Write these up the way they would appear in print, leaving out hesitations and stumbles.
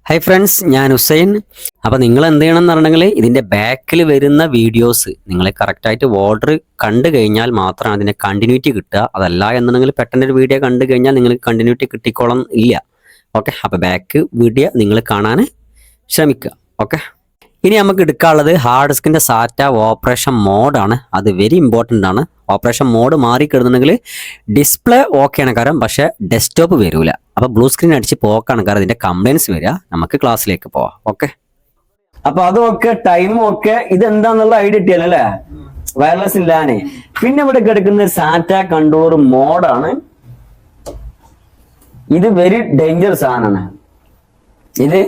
Hi friends, ഞാൻ ഹുസൈൻ. അപ്പോൾ നിങ്ങൾ എന്ത് ചെയ്യണം എന്ന് പറഞ്ഞെങ്കിൽ ഇതിൻ്റെ ബാക്കിൽ വരുന്ന വീഡിയോസ് നിങ്ങൾ കറക്റ്റായിട്ട് ഓർഡർ കണ്ടു കഴിഞ്ഞാൽ മാത്രമാണ് അതിൻ്റെ കണ്ടിന്യൂറ്റി കിട്ടുക. അതല്ല എന്നുണ്ടെങ്കിൽ പെട്ടെന്നൊരു വീഡിയോ കണ്ടു കഴിഞ്ഞാൽ നിങ്ങൾക്ക് കണ്ടിന്യൂറ്റി കിട്ടിക്കോളം ഇല്ല. ഓക്കെ, അപ്പോൾ ബാക്ക് വീഡിയോ നിങ്ങൾ കാണാൻ ശ്രമിക്കുക. ഓക്കെ, ഇനി നമുക്ക് എടുക്കാനുള്ളത് ഹാർഡ് ഡിസ്കിൻ്റെ സാറ്റ ഓപ്പറേഷൻ മോഡാണ്. അത് വെരി ഇമ്പോർട്ടൻ്റ് ആണ്. ഓപ്പറേഷൻ മോഡ് മാറിക്കിടുന്നുണ്ടെങ്കിൽ ഡിസ്പ്ലേ ഓക്കെയാണ് കാരണം, പക്ഷേ ഡെസ്ക്ടോപ്പ് വരില്ല. അപ്പോൾ ബ്ലൂ സ്ക്രീൻ അടിച്ച് പോക്കാണ് കാരണം ഇതിൻ്റെ കംപ്ലൈൻസ് വരിക. നമുക്ക് ക്ലാസ്സിലേക്ക് പോവാം. ഓക്കെ, അപ്പൊ അതൊക്കെ ടൈമും ഒക്കെ ഇതെന്താന്നുള്ള ഐഡിയ കിട്ടിയല്ലോ അല്ലേ? വയർലെസ് ഇല്ലാനെ. പിന്നെ ഇവിടെ കിടക്കുന്ന സാറ്റ കൺട്രോളർ മോഡാണ്. ഇത് വെരി ഡേഞ്ചറസ് ആണ്. ഇത്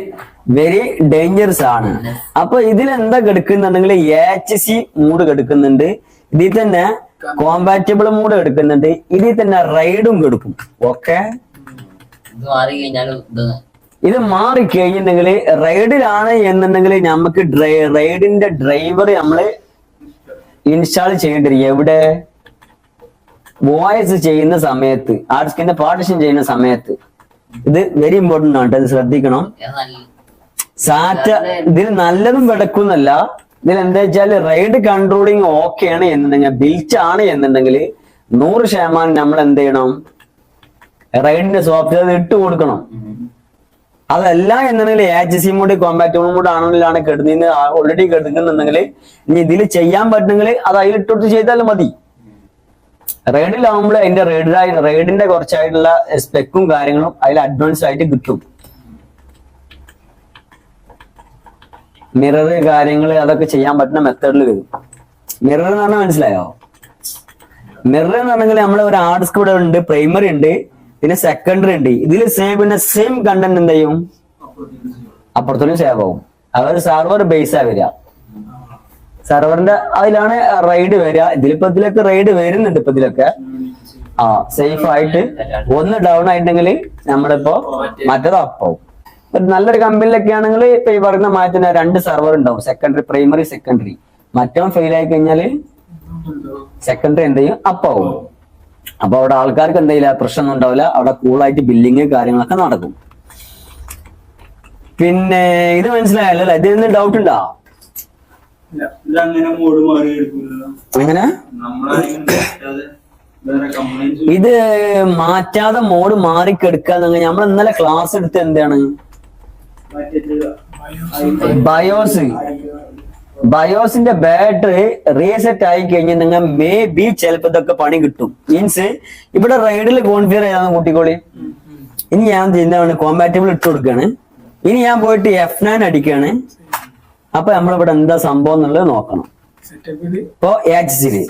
വെരി ഡേഞ്ചറസ് ആണ്. അപ്പൊ ഇതിലെന്താ കിടക്കുന്നുണ്ടെങ്കിൽ HC മൂഡ് കിടക്കുന്നുണ്ട്, ഇതിൽ തന്നെ കോമ്പാറ്റബിൾ മൂഡ് എടുക്കുന്നുണ്ട്, ഇതിൽ തന്നെ റൈഡും കൊടുക്കും. ഓക്കെ, ഇത് മാറിക്കഴിഞ്ഞിട്ടുണ്ടെങ്കിൽ റൈഡിലാണ് എന്നുണ്ടെങ്കിൽ നമുക്ക് റൈഡിന്റെ ഡ്രൈവർ നമ്മള് ഇൻസ്റ്റാൾ ചെയ്യേണ്ടിരിക്കും. എവിടെ? വോയിസ് ചെയ്യുന്ന സമയത്ത്, ആർട്സ്കിന്റെ പാർട്ടിഷൻ ചെയ്യുന്ന സമയത്ത്. ഇത് വെരി ഇമ്പോർട്ടന്റ് ആണ്, ഇത് ശ്രദ്ധിക്കണം. സാറ്റ ഇതിൽ നല്ലതും വെടക്കുന്നല്ല. ഇതിൽ എന്താ വെച്ചാൽ റൈഡ് കൺട്രോളിങ് ഓക്കെ ആണ് എന്നുണ്ടെങ്കിൽ, ബിൽറ്റ് ആണ് എന്നുണ്ടെങ്കിൽ 100% നമ്മൾ എന്ത് ചെയ്യണം? റൈഡിന്റെ സോഫ്റ്റ്വെയർ ഇട്ട് കൊടുക്കണം. അതല്ല എന്നുണ്ടെങ്കിൽ HC മോഡ് കോമ്പാറ്റബിൾ മോഡ് ആണെങ്കിലാണ് കെടുന്ന ഓൾറെഡി കെടുക്കുന്നുണ്ടെങ്കിൽ ഇനി ഇതിൽ ചെയ്യാൻ പറ്റുന്നെങ്കിൽ അത് അതിലിട്ടൊട്ട് ചെയ്താലും മതി. റൈഡിലാവുമ്പോൾ അതിന്റെ റൈഡിന്റെ കുറച്ചായിട്ടുള്ള സ്പെക്കും കാര്യങ്ങളും അതിൽ അഡ്വാൻസ് ആയിട്ട് കിട്ടും. മിറർ കാര്യങ്ങൾ അതൊക്കെ ചെയ്യാൻ പറ്റുന്ന മെത്തേഡിൽ വരും. മിറർ എന്ന് പറഞ്ഞാൽ മനസ്സിലായോ? മിറർ എന്ന് പറഞ്ഞെങ്കിൽ നമ്മളെ ഒരു ഹാർഡ് ഡിസ്ക് ഇവിടെ ഉണ്ട്, പ്രൈമറി ഉണ്ട്, പിന്നെ സെക്കൻഡറി ഉണ്ട്. ഇതിൽ സെയിം കണ്ടന്റ് എന്ത് ചെയ്യും? അപ്പുറത്തോലും സേവ് ആവും. അതൊരു സർവർ ബേസാ വരിക. സർവറിന്റെ അതിലാണ് റൈഡ് വരിക. ഇതിലൊക്കെ റൈഡ് വരുന്നുണ്ട്. ഇപ്പൊ ഇതിലൊക്കെ സേഫ് ആയിട്ട് ഒന്ന് ഡൗൺ ആയിട്ടുണ്ടെങ്കിൽ നമ്മളിപ്പോ മറ്റേത് അപ്പാവും. നല്ലൊരു കമ്പനിയിലൊക്കെ ആണെങ്കിൽ ഇപ്പൊ ഈ പറയുന്ന മാറ്റുന്ന 2 സർവർ ഉണ്ടാവും, സെക്കൻഡറി, പ്രൈമറി, സെക്കൻഡറി. മറ്റവൻ ഫെയിൽ ആയി കഴിഞ്ഞാല് സെക്കൻഡറി എന്ത് ചെയ്യും? അപ്പാവും. അപ്പൊ അവിടെ ആൾക്കാർക്ക് എന്തെയില്ല, പ്രശ്നമൊന്നും ഉണ്ടാവില്ല. അവിടെ കൂളായിട്ട് ബില്ലിങ് കാര്യങ്ങളൊക്കെ നടക്കും. പിന്നെ ഇത് മനസ്സിലായല്ലോ? ഇതിന് ഡൗട്ട് ഉണ്ടോ? അങ്ങനെ ഇത് മാറ്റാതെ മോഡ് മാറിക്കെടുക്കാന്ന് നമ്മൾ ഇന്നലെ ക്ലാസ് എടുത്ത് എന്താണ്? ബയോസിന്റെ ബാറ്ററി റീസെറ്റ് ആയി കഴിഞ്ഞാൽ നിങ്ങൾ മേ ബി ചിലപ്പോ ഇതൊക്കെ പണി കിട്ടും. മീൻസ് ഇവിടെ റൈഡിൽ കോൺഫിഗർ ചെയ്യാന്ന് കൂട്ടിക്കോളി. ഇനി ഞാൻ എന്താണ് കോമ്പാറ്റബിൾ ഇട്ട് കൊടുക്കാണ്. ഇനി ഞാൻ പോയിട്ട് F9 അടിക്കാണ്. അപ്പൊ നമ്മളിവിടെ എന്താ സംഭവം എന്നുള്ളത് നോക്കണം. ഇപ്പൊ HCല്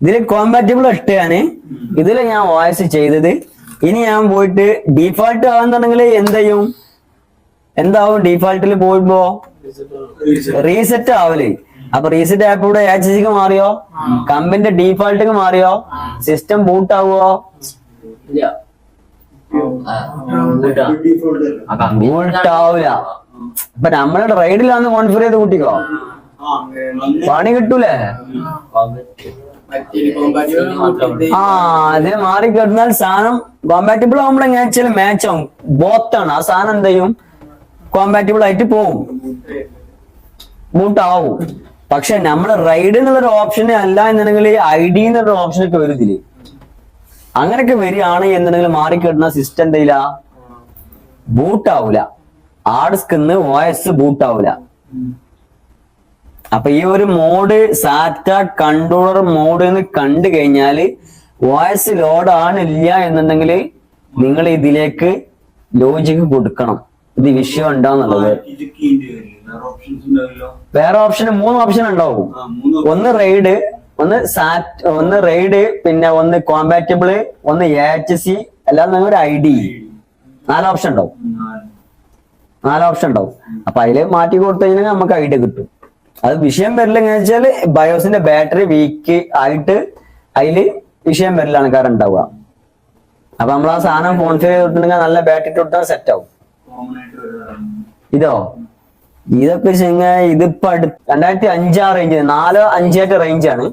ഇതില് കോമ്പാറ്റബിൾ ഇട്ടാണ്. ഇതില് ഞാൻ വോയിസ് ചെയ്തത്. ഇനി ഞാൻ പോയിട്ട് ഡീഫാൾട്ട് ആകുന്നുണ്ടെങ്കിൽ എന്ത് ചെയ്യും? എന്താവും? ഡീഫാൾട്ടിൽ പോയിപ്പോ റീസെറ്റ് ആവല്. അപ്പൊ റീസെറ്റ് ആയപ്പോ ഇവിടെ HCക്ക് മാറിയോ? കമ്പനിന്റെ ഡീഫാൾട്ടിക്ക് മാറിയോ? സിസ്റ്റം ബൂട്ട് ആവുമോ? ബൂട്ട് ആവൂല. അപ്പൊ നമ്മളുടെ റൈഡിലാന്ന് കോൺഫിഗർ ചെയ്ത് കൂട്ടിക്കോ, പണി കിട്ടൂലേ? അതിന് മാറിക്കിടന്നാൽ സാധനം കോമ്പാറ്റബിൾ ആവുമ്പോൾ എങ്ങനെ വെച്ചാൽ മാച്ച് ആവും. ബോത്താണ്. ആ സാധനം എന്ത് ചെയ്യും? കോമ്പാറ്റബിൾ ആയിട്ട് പോവും, ബൂട്ടാവും. പക്ഷെ നമ്മള് റൈഡ് എന്നുള്ളൊരു ഓപ്ഷന് അല്ല എന്നുണ്ടെങ്കിൽ ID എന്നുള്ള ഓപ്ഷനൊക്കെ വരും ഇതില്. അങ്ങനെയൊക്കെ വരികയാണ് എന്നുണ്ടെങ്കിൽ മാറിക്കിടുന്ന സിസ്റ്റം എന്തെയില്ല, ബൂട്ടാവൂല. ഹാർഡ് ഡിസ്കിന്ന് വോയിസ് ബൂട്ടാവൂല. അപ്പൊ ഈ ഒരു മോഡ് സാറ്റ കൺട്രോളർ മോഡ് എന്ന് കണ്ടു കഴിഞ്ഞാല് വോയിസ് ലോഡ് ആണില്ല എന്നുണ്ടെങ്കിൽ നിങ്ങൾ ഇതിലേക്ക് ലോജിക്ക് കൊടുക്കണം. ഇത് വിഷയം ഉണ്ടാവുന്നുള്ളത്. വേറെ ഓപ്ഷൻ 3 ഓപ്ഷൻ ഉണ്ടാവും. ഒന്ന് റൈഡ്, പിന്നെ ഒന്ന് കോമ്പാറ്റബിള്, ഒന്ന് HC, അല്ലാതെ ഒരു ID. 4 ഓപ്ഷൻ ഉണ്ടാവും. 4 ഓപ്ഷൻ ഉണ്ടാവും. അപ്പൊ അതില് മാറ്റി കൊടുത്തു കഴിഞ്ഞാൽ നമുക്ക് ഐഡിയ കിട്ടും. അത് വിഷയം വരില്ല. എങ്ങനെ വെച്ചാൽ ബയോസിന്റെ ബാറ്ററി വീക്ക് ആയിട്ട് അതില് വിഷയം വരില്ലാണ് കാരണം ഉണ്ടാവുക. അപ്പൊ നമ്മൾ ആ സാധനം കോൺഫിഗർ ചെയ്തിട്ടുണ്ടെങ്കിൽ നല്ല ബാറ്ററി ഇട്ടാൽ സെറ്റ് ആവും. ഇതൊക്കെ ഇതിപ്പോ 2005 റേഞ്ച്, 4-5 റേഞ്ചാണ്.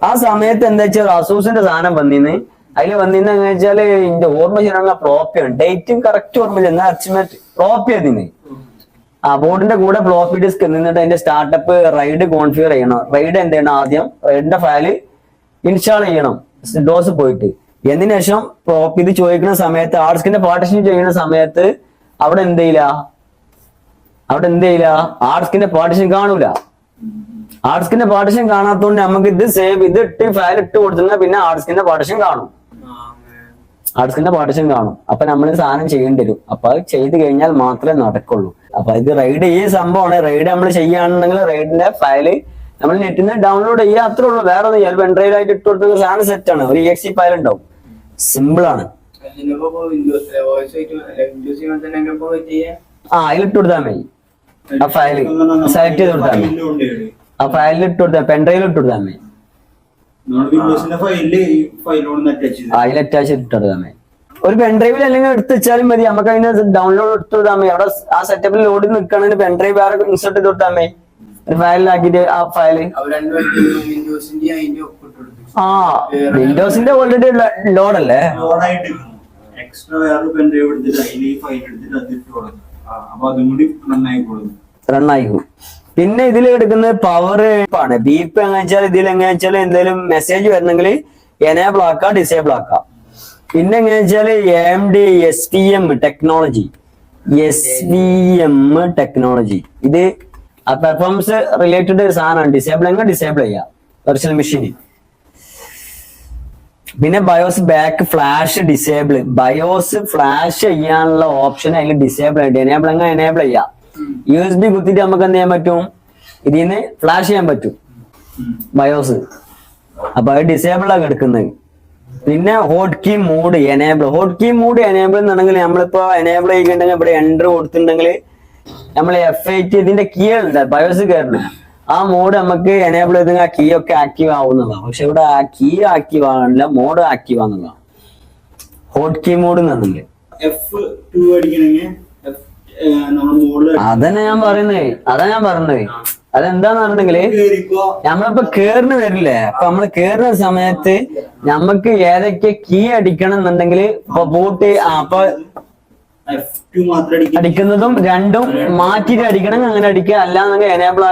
ആ സമയത്ത് എന്താ വെച്ചാൽ അസൂസിന്റെ സാധനം വന്നിന്ന്. അതിൽ വന്നിന്ന് എങ്ങനെ വെച്ചാല് എന്റെ ഓർമ്മ ശരിയാണല്ലോ, പ്രോപ്പിയാണ്. ഡേറ്റും കറക്റ്റ് ഓർമ്മയില്ല, എന്നാ എസ്റ്റിമേറ്റ് പ്രോപ്പി അതിന് ആ ബോർഡിന്റെ കൂടെ ഫ്ലോപ്പി ഡിസ്ക് എന്നിട്ട് അതിന്റെ സ്റ്റാർട്ടപ്പ് റൈഡ് കോൺഫിഗർ ചെയ്യണം. റൈഡ് എന്ത് ചെയ്യണം? ആദ്യം റൈഡിന്റെ ഫയല് ഇൻസ്റ്റാൾ ചെയ്യണം ഡോസ് പോയിട്ട്. എന്നതിന് ശേഷം ഇത് ചോദിക്കുന്ന സമയത്ത് ഹാർഡ് പാർട്ടീഷൻ ചെയ്യുന്ന സമയത്ത് അവിടെ എന്ത് ചെയ്യില്ല, ഹാർഡ് പാർട്ടീഷൻ കാണൂല. ഹാർഡ് പാർട്ടീഷൻ കാണാത്തതുകൊണ്ട് നമുക്ക് ഇത് സേവ് ഇട്ട് ഫയൽ ഇട്ട് കൊടുത്തിരുന്ന പിന്നെ ഹാർഡ് പാർട്ടീഷൻ കാണും. പാർട്ടീഷൻ കാണും. അപ്പൊ നമ്മൾ സാധനം ചെയ്യേണ്ടി വരും. അപ്പൊ അത് ചെയ്ത് കഴിഞ്ഞാൽ മാത്രമേ നടക്കുള്ളൂ. അപ്പൊ ഇത് റൈഡ് ഈ സംഭവമാണ്. റൈഡ് നമ്മൾ ചെയ്യുകയാണെന്നുണ്ടെങ്കിൽ റൈഡിന്റെ ഫയല് നമ്മൾ നെറ്റിൽ നിന്ന് ഡൗൺലോഡ് ചെയ്യുക, അത്രേ ഉള്ളൂ. വേറെ ഒന്നും പെൻഡ്രൈവ് ആയിട്ട് ഇട്ട് കൊടുത്ത സാധനം സെറ്റ് ആണ്. ഒരു EXE ഫയൽ ഉണ്ടാവും. സിമ്പിൾ ആണ്. അതിലിട്ട് കൊടുത്താൽ മതി. ആ ഫയല് സെലക്ട് ചെയ്ത് കൊടുത്താൽ മതി. ആ ഫയലിൽ ഇട്ട് കൊടുത്താൽ പെൻഡ്രൈവിൽ ഇട്ട് കൊടുത്താൽ മതി. അതിൽ അറ്റാച്ച് ചെയ്തിട്ട് മതി. ഒരു പെൻഡ്രൈവിൽ അല്ലെങ്കിൽ എടുത്ത് വെച്ചാലും മതി. നമുക്ക് അതിന് ഡൗൺലോഡ് എടുത്ത് കൊടുത്താൽ മതി. അവിടെ ആ സെറ്റപ്പിൽ ലോഡ് നിൽക്കുകയാണെങ്കിൽ പെൻഡ്രൈവ് വേറെ ഇൻസേർട്ട് ചെയ്ത് കൊടുത്താൽ മതി. ഒരു ഫയലിലാക്കിട്ട് ആ ഫയല് വിൻഡോസിന്റെ ഓൾറെഡി ലോഡ് അല്ലേ. റൺ ആയിക്കും. പിന്നെ ഇതിൽ എടുക്കുന്നത് പവർ ആണ്. ബീപ്പ് എങ്ങനെ വെച്ചാൽ ഇതിൽ എങ്ങനെ വെച്ചാൽ എന്തെങ്കിലും മെസ്സേജ് വരണമെങ്കിൽ എനേബിൾ ആക്കാം, ഡിസേബിൾ ആക്കാം. പിന്നെ എങ്ങനെ വെച്ചാൽ AMD SVM ടെക്നോളജി ഇത് പെർഫോമൻസ് റിലേറ്റഡ് സാധനമാണ്. ഡിസേബിൾ ചെയ്യാം വെർച്വൽ മെഷീൻ. പിന്നെ BIOS back flash disable. BIOS flash ചെയ്യാനുള്ള ഓപ്ഷൻ അതിൽ ഡിസേബിൾ ആയിട്ട് എനേബിൾ ചെയ്യാം. USB കുത്തിട്ട് നമുക്ക് എന്ത് ചെയ്യാൻ പറ്റും? ഇതിന്ന് ഫ്ലാഷ് ചെയ്യാൻ പറ്റും ബയോസ്. അപ്പൊ അത് ഡിസേബിൾ ആക്കി എടുക്കുന്നത്. പിന്നെ ഹോട്ട് കീ മോഡ് എനേബിൾ എന്നുണ്ടെങ്കിൽ നമ്മളിപ്പോ എനേബിൾ ചെയ്തിട്ടുണ്ടെങ്കിൽ ഇവിടെ എൻ്റർ കൊടുത്തിട്ടുണ്ടെങ്കിൽ നമ്മൾ F8 ഇതിന്റെ കീ ഉണ്ട് ബയോസ് കയറുന്നത്. ആ മോഡ് നമുക്ക് എനേബിൾ ചെയ്തെങ്കിൽ ആ കീ ഒക്കെ ആക്റ്റീവ് ആവുന്നതാണ്. പക്ഷെ ഇവിടെ ആ കീ ആക്റ്റീവ് ആകാനില്ല, മോഡ് ആക്റ്റീവ് ആവുന്നതാണ്. ഹോട്ട് കീ മോഡ് എന്നുണ്ടെങ്കിൽ അതാ ഞാൻ പറയുന്നത്. അതെന്താന്ന് പറഞ്ഞിട്ടുണ്ടെങ്കില് നമ്മളിപ്പോ കേറിന് വരില്ലേ, അപ്പൊ നമ്മള് കേറുന്ന സമയത്ത് നമ്മക്ക് ഏതൊക്കെ കീ അടിക്കണം എന്നുണ്ടെങ്കിൽ ഇപ്പൊ ബൂട്ട് അപ്പൊ അടിക്കുന്നതും രണ്ടും മാറ്റിട്ട് അടിക്കണം. അങ്ങനെ അടിക്കുക, അല്ലാന്നുണ്ടെങ്കിൽ എനേബിൾ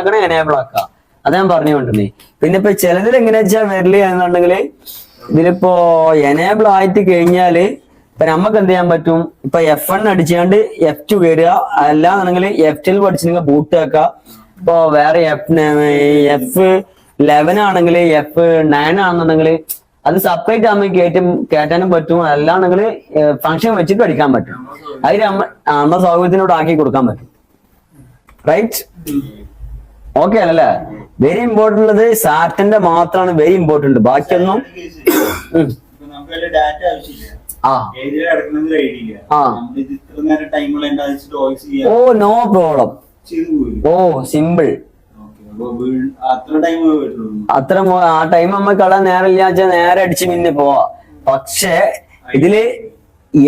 ആക്കുക. അത് ഞാൻ പറഞ്ഞുകൊണ്ടിരുന്നേ. പിന്നെ ഇപ്പൊ ചിലതിൽ എങ്ങനെയാ വെച്ചാൽ വരില്ല എന്നുണ്ടെങ്കിൽ ഇതിലിപ്പോ എനേബിൾ ആയിട്ട് കഴിഞ്ഞാല് ഇപ്പൊ നമുക്ക് എന്ത് ചെയ്യാൻ പറ്റും? ഇപ്പൊ F1 അടിച്ചാണ്ട് F2 കയറുക, അല്ലാന്നുണ്ടെങ്കിൽ F12 അടിച്ചിട്ടുണ്ടെങ്കിൽ ബൂട്ട് ആക്കുക. ഇപ്പൊ വേറെ F11 ആണെങ്കിൽ F9 ആണെന്നുണ്ടെങ്കിൽ അത് സെപ്പറേറ്റ് ആകുമ്പോൾ കയറ്റാനും പറ്റും. അല്ലാന്നുണ്ടെങ്കിൽ ഫംഗ്ഷൻ വെച്ചിട്ട് അടിക്കാൻ പറ്റും. അതിന് നമ്മുടെ സൗകര്യത്തിനോട് ആക്കി കൊടുക്കാൻ പറ്റും. റൈറ്റ്? ഓക്കെ അല്ലേ? വെരി ഇമ്പോർട്ടൻ്റ് ഉള്ളത് സാറ്റന്റെ മാത്രമാണ് വെരി ഇമ്പോർട്ടന്റ്. ബാക്കിയൊന്നും ഓ നോ പ്രോബ്ലം. ഓ സിമ്പിൾ. അത്ര ആ ടൈം നമ്മൾ കളയാൻ നേരമില്ല വെച്ചാൽ നേരെ അടിച്ച് പിന്നെ പോവാ. പക്ഷെ ഇതില്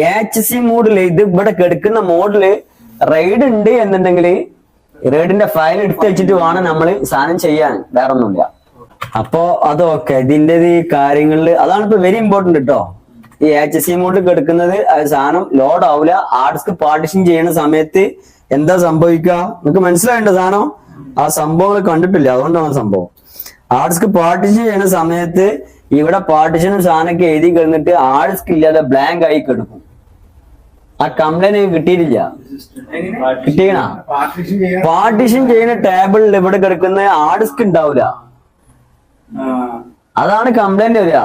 HC മോഡില് ഇത് ഇവിടെ കിടക്കുന്ന മോഡില് റൈഡ് ഉണ്ട് എന്നുണ്ടെങ്കിൽ റൈഡിന്റെ ഫയൽ എടുത്ത് വെച്ചിട്ട് വേണം നമ്മൾ സാധനം ചെയ്യാൻ, വേറെ ഒന്നുമില്ല. അപ്പോ അതൊക്കെ ഇതിന്റെ ഈ കാര്യങ്ങളില് അതാണ് ഇപ്പൊ വെരി ഇമ്പോർട്ടന്റ് കേട്ടോ. ഈ HC മോഡിൽ കിടക്കുന്നത് സാധനം ലോഡ് ആവില്ല. ഹാർഡ് പാർട്ടീഷൻ ചെയ്യുന്ന സമയത്ത് എന്താ സംഭവിക്കുക നിങ്ങൾക്ക് മനസ്സിലാവേണ്ട സാധനം. ആ സംഭവങ്ങൾ കണ്ടിട്ടില്ല, അതുകൊണ്ടാണ് സംഭവം. ഹാർഡ് പാർട്ടീഷൻ ചെയ്യുന്ന സമയത്ത് ഇവിടെ പാർട്ടീഷനും സാധനമൊക്കെ എഴുതി കിടന്നിട്ട് ഹാർഡ് ഡിസ്ക് ഇല്ലാതെ ബ്ലാങ്ക് ആയി കിടക്കും. ആ കംപ്ലൈന്റ് കിട്ടിയിട്ടില്ല. കിട്ടിയണ പാർട്ടീഷൻ ചെയ്യുന്ന ടേബിളിൽ ഇവിടെ കിടക്കുന്ന ഹാർഡ് ഡിസ്ക് ഉണ്ടാവില്ല. അതാണ് കംപ്ലൈന്റ് വരിക.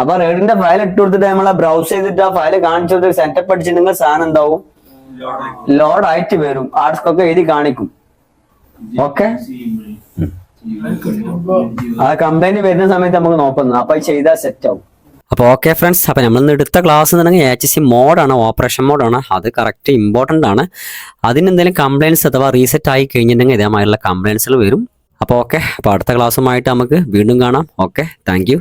അപ്പൊ റൈഡിന്റെ ഫയൽ ഇട്ട് കൊടുത്തിട്ട് നമ്മളെ ബ്രൗസ് ചെയ്തിട്ട് ആ ഫയൽ കാണിച്ചു കൊടുത്ത് സെറ്റപ്പ് അടിച്ചിട്ടുണ്ടെങ്കിൽ സാധനം എന്താവും? ലോഡ് ആയിട്ട് വരും. ഹാർഡ് ഡിസ്ക് ഒക്കെ എഴുതി കാണിക്കും. ഓക്കെ, ആ കംപ്ലൈന്റ് വരുന്ന സമയത്ത് നമുക്ക് നോക്കുന്നു. അപ്പൊ ചെയ്താൽ സെറ്റ് ആവും. അപ്പോൾ ഓക്കെ ഫ്രണ്ട്സ്, അപ്പോൾ നമ്മൾ എടുത്ത ക്ലാസ് എന്നുണ്ടെങ്കിൽ HC മോഡാണ്, ഓപ്പറേഷൻ മോഡാണ്. അത് കറക്റ്റ് ഇമ്പോർട്ടൻ്റ് ആണ്. അതിന് എന്തെങ്കിലും കംപ്ലയിൻസ് അഥവാ റീസെറ്റ് ആയി കഴിഞ്ഞിട്ടുണ്ടെങ്കിൽ ഇതേമാതിരിയുള്ള കംപ്ലയിൻസുകൾ വരും. അപ്പോൾ ഓക്കെ, അപ്പോൾ അടുത്ത ക്ലാസ്സുമായിട്ട് നമുക്ക് വീണ്ടും കാണാം. Okay, thank you.